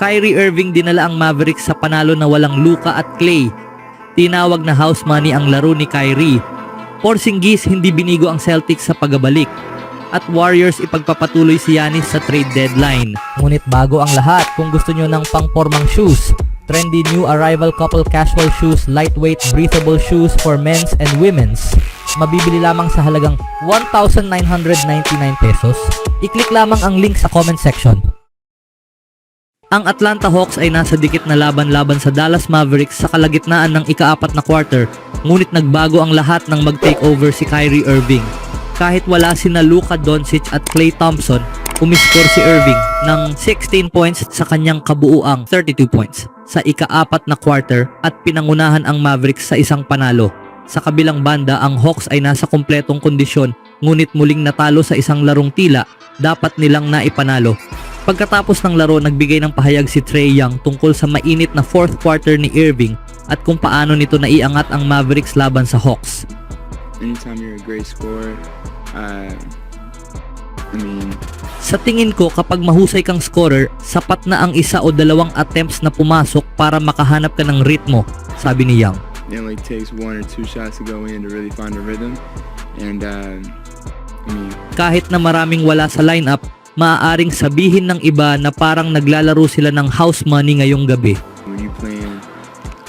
Kyrie Irving dinala ang Mavericks sa panalo na walang Luka at Klay. Tinawag na house money ang laro ni Kyrie. Porzingis hindi binigo ang Celtics sa pagbabalik. At Warriors ipagpapatuloy si Giannis sa trade deadline. Ngunit bago ang lahat, kung gusto nyo ng pangpormang shoes, trendy new arrival couple casual shoes, lightweight breathable shoes for men's and women's, mabibili lamang sa halagang 1,999 pesos. I-click lamang ang link sa comment section. Ang Atlanta Hawks ay nasa dikit na laban-laban sa Dallas Mavericks sa kalagitnaan ng ika-4 na quarter, ngunit nagbago ang lahat nang mag-takeover si Kyrie Irving. Kahit wala sina Luka Doncic at Klay Thompson, umiskor si Irving ng 16 points sa kanyang kabuuang 32 points sa ika-4 na quarter at pinangunahan ang Mavericks sa isang panalo. Sa kabilang banda, ang Hawks ay nasa kumpletong kondisyon, ngunit muling natalo sa isang larong tila dapat nilang naipanalo. Pagkatapos ng laro, nagbigay ng pahayag si Trae Young tungkol sa mainit na fourth quarter ni Irving at kung paano nito naiangat ang Mavericks laban sa Hawks. Anytime you're a great scorer, sa tingin ko, kapag mahusay kang scorer, sapat na ang isa o dalawang attempts na pumasok para makahanap ka ng ritmo, sabi ni Young. it only takes 1 or 2 shots to go in to really find a rhythm. And Kahit na maraming wala sa lineup, maaaring sabihin ng iba na parang naglalaro sila ng house money ngayong gabi. when you playing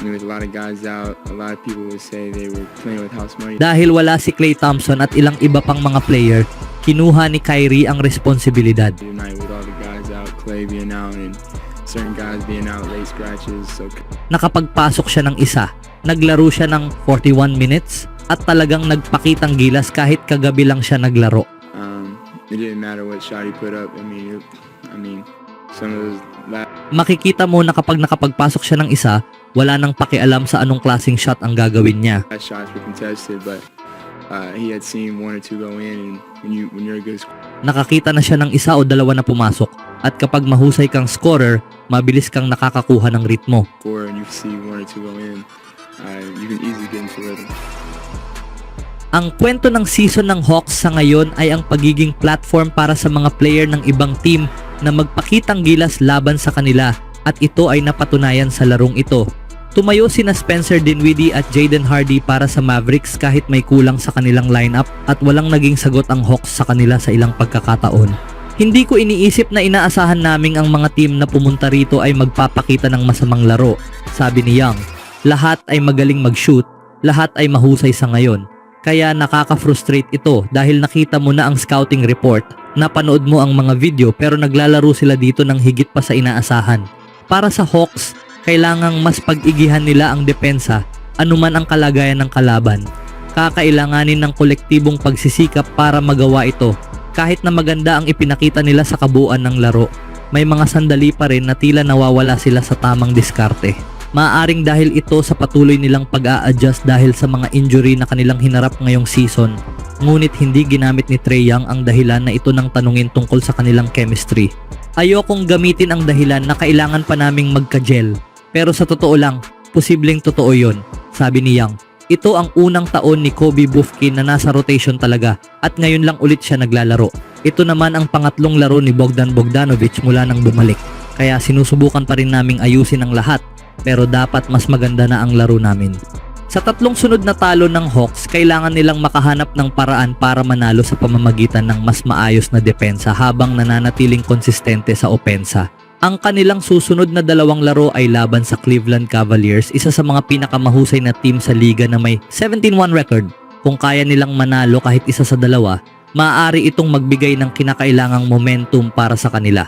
with a lot of guys out, a lot of people would say they were playing with house money. Dahil wala si Klay Thompson at ilang iba pang mga player, kinuha ni Kyrie ang responsibilidad. Tonight with all the guys out, Klay being out and certain guys being out, late scratches. So Nakapagpasok siya ng isa, naglaro siya ng 41 minutes at talagang nagpakitang gilas kahit kagabi lang siya naglaro. it didn't matter what shot he put up. Some of those Makikita mo na kapag nakapagpasok siya ng isa, wala nang pakialam sa anong klaseng shot ang gagawin niya. last shots were contested, but he had seen 1 or 2 go in, and when you're a good Nakakita na siya ng isa o dalawa na pumasok at kapag mahusay kang scorer, mabilis kang nakakakuha ng ritmo. scorer and you see 1 or 2 go in, you can easily get into rhythm. Ang kwento ng season ng Hawks sa ngayon ay ang pagiging platform para sa mga player ng ibang team na magpakitang gilas laban sa kanila at ito ay napatunayan sa larong ito. Tumayo sina Spencer Dinwiddie at Jaden Hardy para sa Mavericks kahit may kulang sa kanilang lineup at walang naging sagot ang Hawks sa kanila sa ilang pagkakataon. Hindi ko iniisip na inaasahan naming ang mga team na pumunta rito ay magpapakita ng masamang laro, sabi ni Young. Lahat ay magaling mag-shoot, lahat ay mahusay sa ngayon. Kaya nakaka-frustrate ito dahil nakita mo na ang scouting report, napanood mo ang mga video pero naglalaro sila dito ng higit pa sa inaasahan. Para sa Hawks, kailangang mas pag-igihan nila ang depensa, anuman ang kalagayan ng kalaban. Kakailanganin ng kolektibong pagsisikap para magawa ito. Kahit na maganda ang ipinakita nila sa kabuuan ng laro, may mga sandali pa rin na tila nawawala sila sa tamang diskarte. Maaaring dahil ito sa patuloy nilang pag-a-adjust dahil sa mga injury na kanilang hinarap ngayong season. Ngunit hindi ginamit ni Trae Young ang dahilan na ito nang tanungin tungkol sa kanilang chemistry. Ayokong gamitin ang dahilan na kailangan pa naming magka-gel. Pero sa totoo lang, posibleng totoo yon, sabi ni Young. Ito ang unang taon ni Kobe Bufkin na nasa rotation talaga at ngayon lang ulit siya naglalaro. Ito naman ang pangatlong laro ni Bogdan Bogdanovic mula nang bumalik. Kaya sinusubukan pa rin naming ayusin ang lahat. Pero dapat mas maganda na ang laro namin. Sa tatlong sunod na talo ng Hawks, kailangan nilang makahanap ng paraan para manalo sa pamamagitan ng mas maayos na depensa habang nananatiling konsistente sa opensa. Ang kanilang susunod na dalawang laro ay laban sa Cleveland Cavaliers, isa sa mga pinakamahusay na team sa liga na may 17-1 record. Kung kaya nilang manalo kahit isa sa dalawa, maaari itong magbigay ng kinakailangang momentum para sa kanila.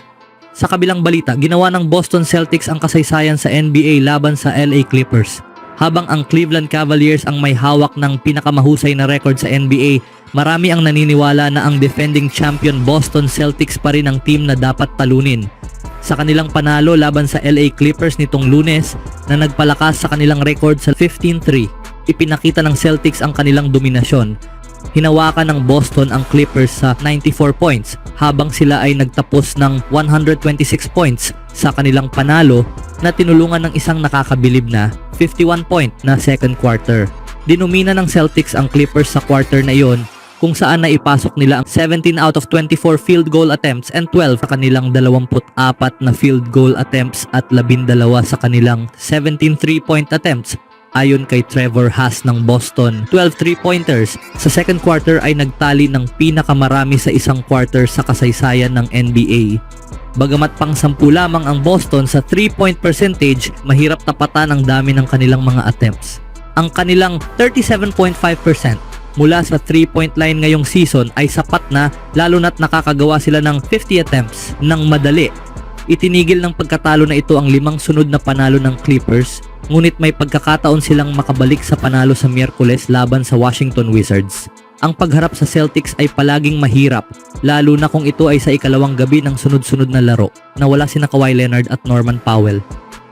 Sa kabilang balita, ginawa ng Boston Celtics ang kasaysayan sa NBA laban sa LA Clippers. Habang ang Cleveland Cavaliers ang may hawak ng pinakamahusay na record sa NBA, marami ang naniniwala na ang defending champion Boston Celtics pa rin ang team na dapat talunin. Sa kanilang panalo laban sa LA Clippers nitong Lunes na nagpalakas sa kanilang record sa 15-3, ipinakita ng Celtics ang kanilang dominasyon. Hinawakan ng Boston ang Clippers sa 94 points habang sila ay nagtapos ng 126 points sa kanilang panalo na tinulungan ng isang nakakabilib na 51 point na second quarter. Dinumina ng Celtics ang Clippers sa quarter na iyon kung saan naipasok nila ang 17 out of 24 field goal attempts and 12 sa kanilang 24 na field goal attempts at 12 sa kanilang 17 3-point attempts. Ayon kay Trevor Haas ng Boston, 12 3-pointers sa second quarter ay nagtali ng pinakamarami sa isang quarter sa kasaysayan ng NBA. Bagamat pang 10 lamang ang Boston sa 3-point percentage, mahirap tapatan ang dami ng kanilang mga attempts. Ang kanilang 37.5% mula sa 3-point line ngayong season ay sapat na, lalo na't nakakagawa sila ng 50 attempts ng madali. Itinigil ng pagkatalo na ito ang 5 sunod na panalo ng Clippers, ngunit may pagkakataon silang makabalik sa panalo sa Miyerkules laban sa Washington Wizards. Ang pagharap sa Celtics ay palaging mahirap, lalo na kung ito ay sa ikalawang gabi ng sunod-sunod na laro na wala sina Kawhi Leonard at Norman Powell.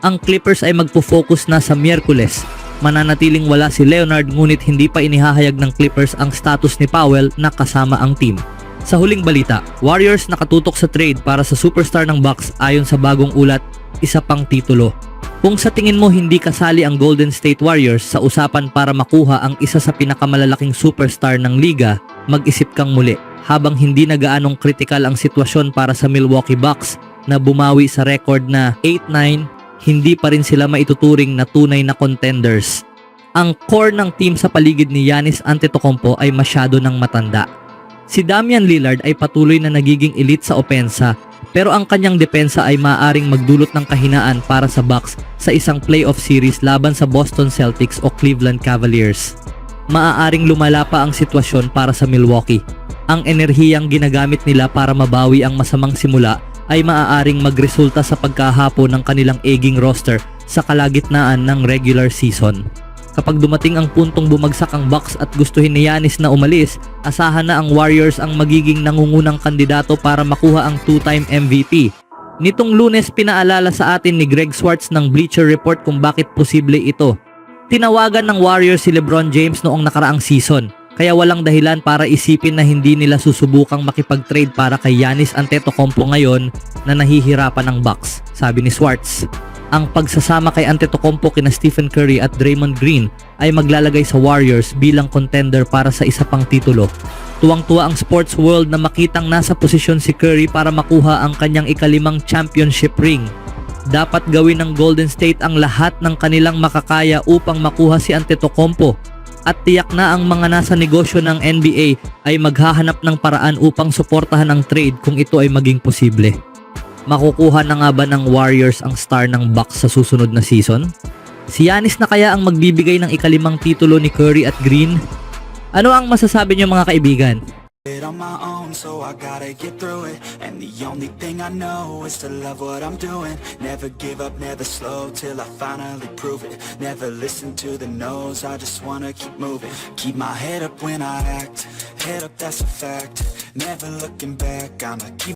Ang Clippers ay magpo-focus na sa Miyerkules. Mananatiling wala si Leonard, ngunit hindi pa inihahayag ng Clippers ang status ni Powell na kasama ang team. Sa huling balita, Warriors nakatutok sa trade para sa superstar ng Bucks. Ayon sa bagong ulat, isa pang titulo. Kung sa tingin mo hindi kasali ang Golden State Warriors sa usapan para makuha ang isa sa pinakamalalaking superstar ng liga, mag-isip kang muli. Habang hindi na gaanong kritikal ang sitwasyon para sa Milwaukee Bucks na bumawi sa record na 8-9, hindi pa rin sila maituturing na tunay na contenders. Ang core ng team sa paligid ni Giannis Antetokounmpo ay masyado nang matanda. Si Damian Lillard ay patuloy na nagiging elite sa opensa, pero ang kanyang depensa ay maaaring magdulot ng kahinaan para sa Bucks sa isang playoff series laban sa Boston Celtics o Cleveland Cavaliers. Maaaring lumala pa ang sitwasyon para sa Milwaukee. Ang enerhiyang ginagamit nila para mabawi ang masamang simula ay maaaring magresulta sa pagkahapo ng kanilang aging roster sa kalagitnaan ng regular season. Kapag dumating ang puntong bumagsak ang Bucks at gustuhin ni Giannis na umalis, asahan na ang Warriors ang magiging nangungunang kandidato para makuha ang 2-time MVP. Nitong Lunes, pinaalala sa atin ni Greg Swartz ng Bleacher Report kung bakit posible ito. Tinawagan ng Warriors si LeBron James noong nakaraang season, kaya walang dahilan para isipin na hindi nila susubukang makipag-trade para kay Giannis Antetokounmpo ngayon na nahihirapan ng Bucks, sabi ni Swartz. Ang pagsasama kay Antetokounmpo kina Stephen Curry at Draymond Green ay maglalagay sa Warriors bilang contender para sa isa pang titulo. Tuwang-tuwa ang sports world na makitang nasa posisyon si Curry para makuha ang kanyang ika-5 championship ring. Dapat gawin ng Golden State ang lahat ng kanilang makakaya upang makuha si Antetokounmpo, at tiyak na ang mga nasa negosyo ng NBA ay maghahanap ng paraan upang suportahan ang trade kung ito ay maging posible. Makukuha na nga ba ng Warriors ang star ng Bucks sa susunod na season? Si Giannis na kaya ang magbibigay ng ika-5 titulo ni Curry at Green? Ano ang masasabi niyo mga kaibigan? On my own, so I gotta get through it. And the only thing I know is to love what I'm doing. Never give up, never slow till I finally prove it. Never listen to the no's, I just wanna keep moving. Keep my head up when I act, head up, that's a fact. Never looking back, I'ma keep